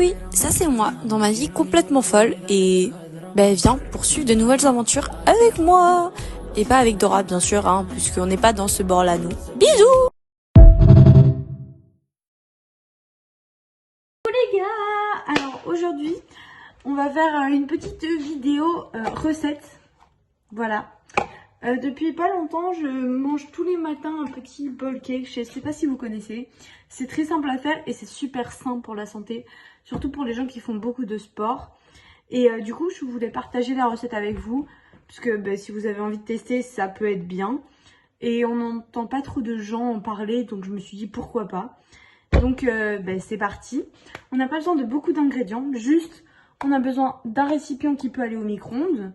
Oui, ça c'est moi, dans ma vie complètement folle, et ben viens poursuivre de nouvelles aventures avec moi. Et pas avec Dora bien sûr, hein, puisqu'on n'est pas dans ce bord-là nous. Bisous Les gars, alors aujourd'hui on va faire une petite vidéo recette. Voilà. Depuis pas longtemps, je mange tous les matins un petit bowl cake. Je sais pas si vous connaissez. C'est très simple à faire et c'est super sain pour la santé. Surtout pour les gens qui font beaucoup de sport. Et du coup, je voulais partager la recette avec vous. Parce que si vous avez envie de tester, ça peut être bien. Et on n'entend pas trop de gens en parler. Donc je me suis dit pourquoi pas. Donc c'est parti. On n'a pas besoin de beaucoup d'ingrédients. Juste, on a besoin d'un récipient qui peut aller au micro-ondes.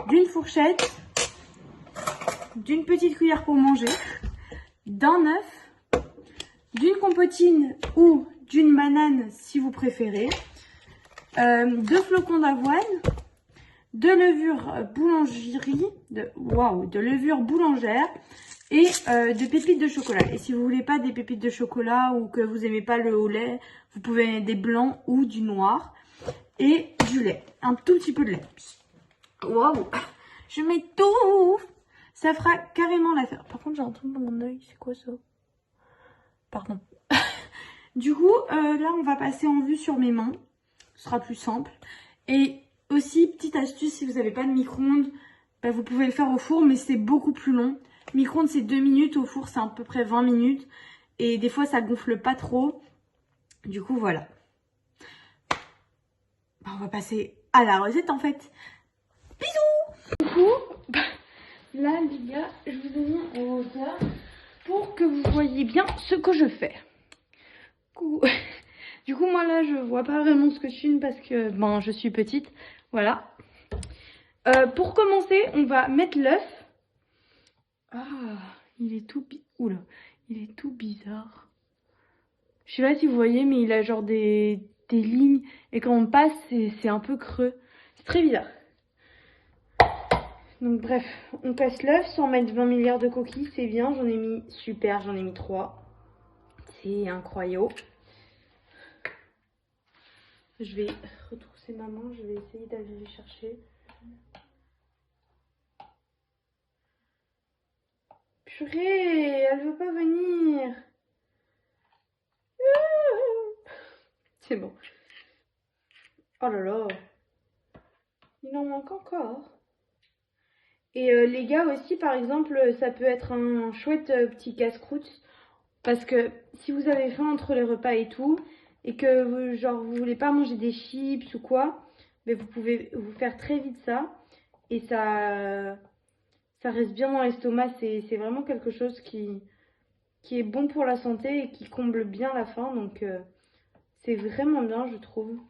D'une fourchette. D'une petite cuillère pour manger, d'un œuf, d'une compotine ou d'une banane si vous préférez, 2 flocons d'avoine, de levure boulangerie, de levure boulangère et de pépites de chocolat. Et si vous voulez pas des pépites de chocolat ou que vous aimez pas le au lait, vous pouvez mettre des blancs ou du noir et du lait, un tout petit peu de lait. Waouh, je m'étouffe. Ça fera carrément l'affaire. Par contre, j'ai un truc dans mon œil. C'est quoi ça? Pardon. Du coup, là, on va passer en vue sur mes mains. Ce sera plus simple. Et aussi, petite astuce, si vous n'avez pas de micro-ondes, vous pouvez le faire au four, mais c'est beaucoup plus long. Micro-ondes, c'est 2 minutes. Au four, c'est à peu près 20 minutes. Et des fois, ça gonfle pas trop. Du coup, voilà. On va passer à la recette, en fait. Bisous! Du coup... Là, les gars, je vous ai mis en hauteur pour que vous voyez bien ce que je fais. Du coup, moi, là, je vois pas vraiment ce que je filme parce que, je suis petite. Voilà. Pour commencer, on va mettre l'œuf. Ah, il est tout... Oula, il est tout bizarre. Je sais pas si vous voyez, mais il a genre des lignes. Et quand on passe, c'est un peu creux. C'est très bizarre. Donc bref, on passe l'œuf sans mettre 20 milliards de coquilles, c'est bien, j'en ai mis, super, j'en ai mis 3. C'est incroyable. Je vais retrousser ma main, je vais essayer d'aller les chercher. Purée, elle veut pas venir. C'est bon. Oh là là. Il en manque encore. Et les gars aussi, par exemple, ça peut être un chouette petit casse-croûte. Parce que si vous avez faim entre les repas et tout, et que vous voulez pas manger des chips ou quoi, vous pouvez vous faire très vite ça. Et ça reste bien dans l'estomac. C'est vraiment quelque chose qui est bon pour la santé et qui comble bien la faim. Donc c'est vraiment bien, je trouve.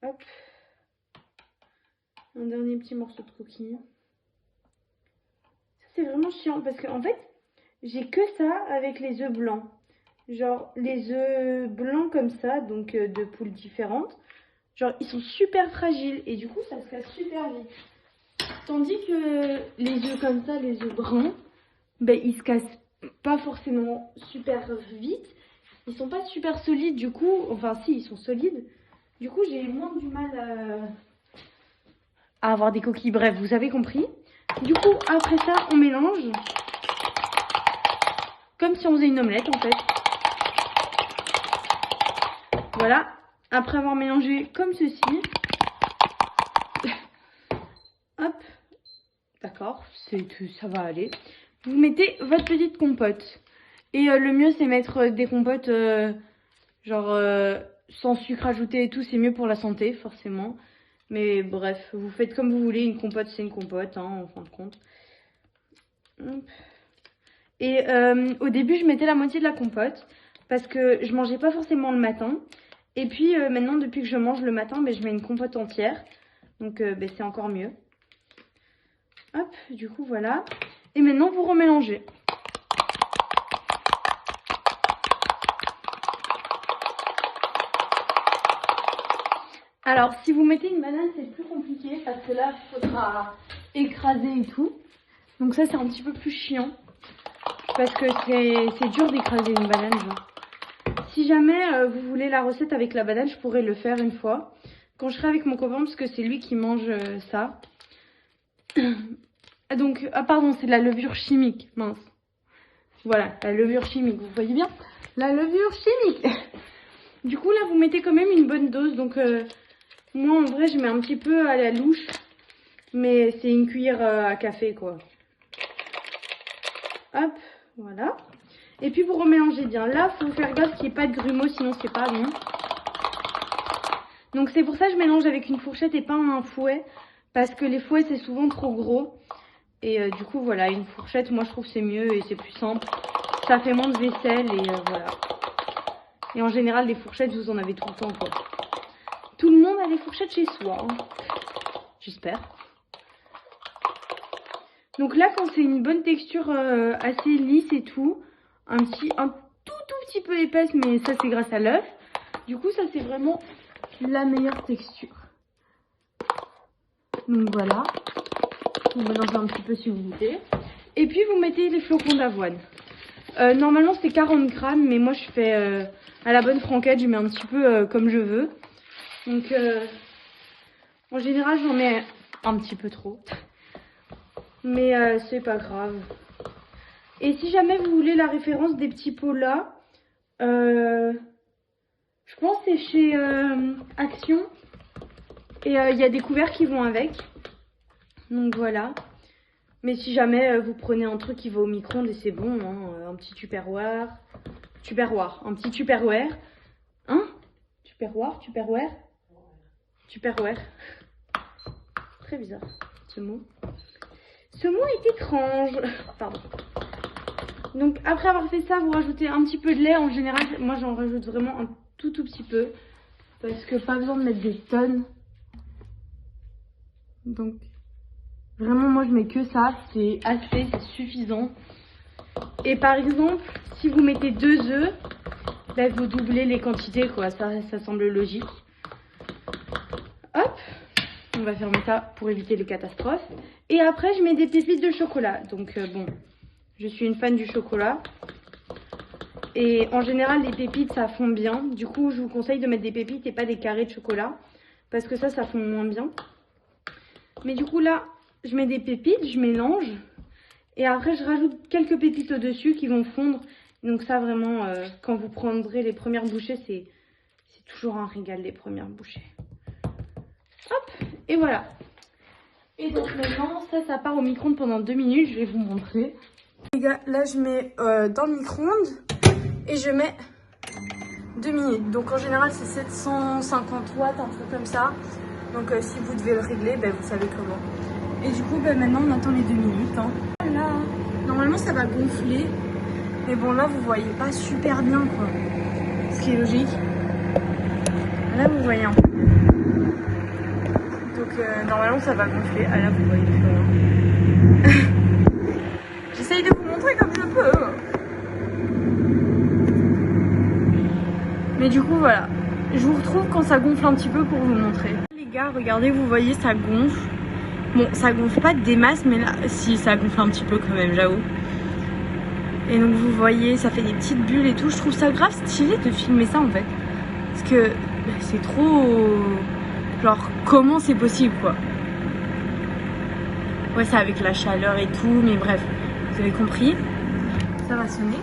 Hop. Un dernier petit morceau de coquille. Ça, c'est vraiment chiant parce qu'en fait, j'ai que ça avec les œufs blancs. Genre, les œufs blancs comme ça, donc de poules différentes. Genre, ils sont super fragiles et du coup, ça se casse super vite. Tandis que les œufs comme ça, les œufs bruns, ils se cassent pas forcément super vite. Ils sont pas super solides du coup. Enfin, si, ils sont solides. Du coup, j'ai moins du mal à avoir des coquilles. Bref, vous avez compris. Du coup, après ça, on mélange. Comme si on faisait une omelette, en fait. Voilà. Après avoir mélangé comme ceci. Hop. D'accord, ça va aller. Vous mettez votre petite compote. Et le mieux, c'est mettre des compotes sans sucre ajouté et tout. C'est mieux pour la santé, forcément. Mais bref, vous faites comme vous voulez. Une compote, c'est une compote, hein, en fin de compte. Hop. Et au début, je mettais la moitié de la compote. Parce que je mangeais pas forcément le matin. Et puis maintenant, depuis que je mange le matin, je mets une compote entière. Donc c'est encore mieux. Hop, du coup, voilà. Et maintenant, vous remélangez. Alors, si vous mettez une banane, c'est plus compliqué parce que là, il faudra écraser et tout. Donc ça, c'est un petit peu plus chiant parce que c'est dur d'écraser une banane. Genre. Si jamais vous voulez la recette avec la banane, je pourrais le faire une fois. Quand je serai avec mon copain, parce que c'est lui qui mange ça. Donc, ah pardon, c'est de la levure chimique, mince. Voilà, la levure chimique, vous voyez bien? La levure chimique. Du coup, là, vous mettez quand même une bonne dose. Donc, moi, en vrai, je mets un petit peu à la louche. Mais c'est une cuillère à café, quoi. Hop, voilà. Et puis, vous remélangez bien. Là, il faut faire gaffe qu'il n'y ait pas de grumeaux, sinon c'est pas bon. Donc, c'est pour ça que je mélange avec une fourchette et pas un fouet. Parce que les fouets, c'est souvent trop gros. Et du coup, voilà, une fourchette, moi, je trouve c'est mieux et c'est plus simple. Ça fait moins de vaisselle et voilà. Et en général, les fourchettes, vous en avez tout le temps, quoi. Tout le monde a des fourchettes chez soi, hein. J'espère. Donc là, quand c'est une bonne texture assez lisse et tout, un tout petit peu épaisse, mais ça, c'est grâce à l'œuf. Du coup, ça, c'est vraiment la meilleure texture. Donc voilà. Vous mélangez un petit peu si vous voulez. Et puis, vous mettez les flocons d'avoine. Normalement, c'est 40 grammes, mais moi, je fais à la bonne franquette. Je mets un petit peu comme je veux. Donc, en général, j'en mets un petit peu trop. Mais c'est pas grave. Et si jamais vous voulez la référence des petits pots là, je pense que c'est chez Action. Et il y a des couverts qui vont avec. Donc voilà. Mais si jamais vous prenez un truc qui va au micro-ondes et c'est bon, hein, un petit tupperware. Un petit tupperware. Hein? Tupperware. Très bizarre ce mot. Ce mot est étrange. Pardon. Donc après avoir fait ça, vous rajoutez un petit peu de lait. En général, moi j'en rajoute vraiment un tout petit peu. Parce que pas besoin de mettre des tonnes. Donc vraiment moi je mets que ça. C'est assez, c'est suffisant. Et par exemple, si vous mettez 2 œufs, ben, vous doublez les quantités, quoi. Ça semble logique. Hop. On va fermer ça pour éviter les catastrophes. Et après, je mets des pépites de chocolat. Donc, bon, je suis une fan du chocolat. Et en général, les pépites, ça fond bien. Du coup, je vous conseille de mettre des pépites et pas des carrés de chocolat. Parce que ça fond moins bien. Mais du coup, là, je mets des pépites, je mélange. Et après, je rajoute quelques pépites au-dessus qui vont fondre. Donc ça, vraiment, quand vous prendrez les premières bouchées, c'est toujours un régal, les premières bouchées. Hop, et voilà. Et donc maintenant, ça part au micro-ondes pendant 2 minutes. Je vais vous montrer. Les gars, là, je mets dans le micro-ondes et je mets 2 minutes. Donc en général, c'est 750 watts, un truc comme ça. Donc si vous devez le régler, ben, vous savez comment. Et du coup, ben, maintenant, on attend les 2 minutes. Hein. Voilà. Normalement, ça va gonfler. Mais bon, là, vous voyez pas super bien, quoi. Ce qui est logique. Là, vous voyez un peu. Donc, normalement, ça va gonfler. Ah, là, vous voyez plus rien. J'essaye de vous montrer comme je peux. Mais du coup, voilà. Je vous retrouve quand ça gonfle un petit peu pour vous montrer. Les gars, regardez, vous voyez, ça gonfle. Bon, ça gonfle pas des masses, mais là, si, ça gonfle un petit peu quand même, j'avoue. Et donc vous voyez, ça fait des petites bulles et tout. Je trouve ça grave stylé de filmer ça en fait. Parce que c'est trop... Genre, comment c'est possible quoi. Ouais, c'est avec la chaleur et tout, mais bref, vous avez compris. Ça va sonner.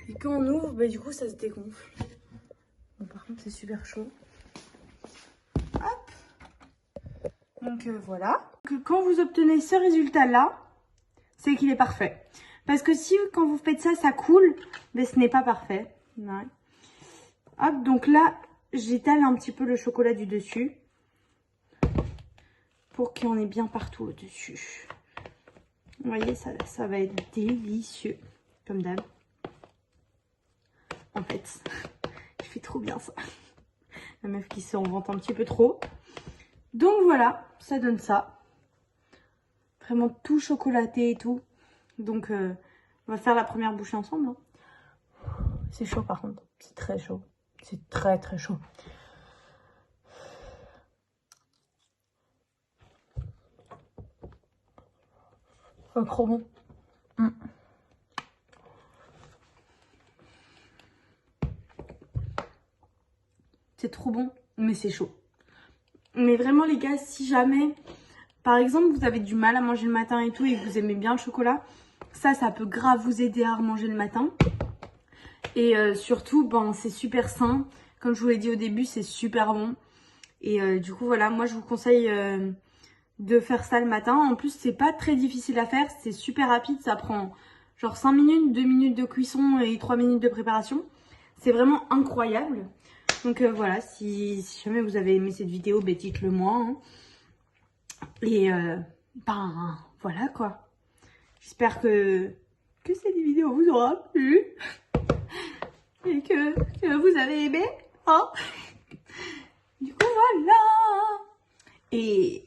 Et quand on ouvre, bah, du coup ça se dégonfle. Bon, par contre c'est super chaud. Hop. Donc voilà. Donc, quand vous obtenez ce résultat là, c'est qu'il est parfait. Parce que si quand vous faites ça, ça coule, mais ce n'est pas parfait. Ouais. Hop, donc là, j'étale un petit peu le chocolat du dessus. Pour qu'il y en ait bien partout au-dessus. Vous voyez, ça va être délicieux. Comme d'hab. En fait, je fais trop bien ça. La meuf qui s'en vante un petit peu trop. Donc voilà, ça donne ça. Vraiment tout chocolaté et tout. Donc, on va faire la première bouchée ensemble. Hein. C'est chaud par contre. C'est très chaud. C'est très très chaud. Oh, trop bon. C'est trop bon, mais c'est chaud. Mais vraiment les gars, si jamais, par exemple, vous avez du mal à manger le matin et tout et que vous aimez bien le chocolat, ça peut grave vous aider à manger le matin. Et surtout, ben, c'est super sain. Comme je vous l'ai dit au début, c'est super bon. Et du coup, voilà, moi je vous conseille de faire ça le matin. En plus, c'est pas très difficile à faire, c'est super rapide. Ça prend genre 5 minutes, 2 minutes de cuisson et 3 minutes de préparation. C'est vraiment incroyable. Donc voilà, si jamais vous avez aimé cette vidéo, ben, dites-le moi. Hein. Et ben voilà quoi. J'espère que cette vidéo vous aura plu. Et que vous avez aimé. Hein. Du coup voilà. Et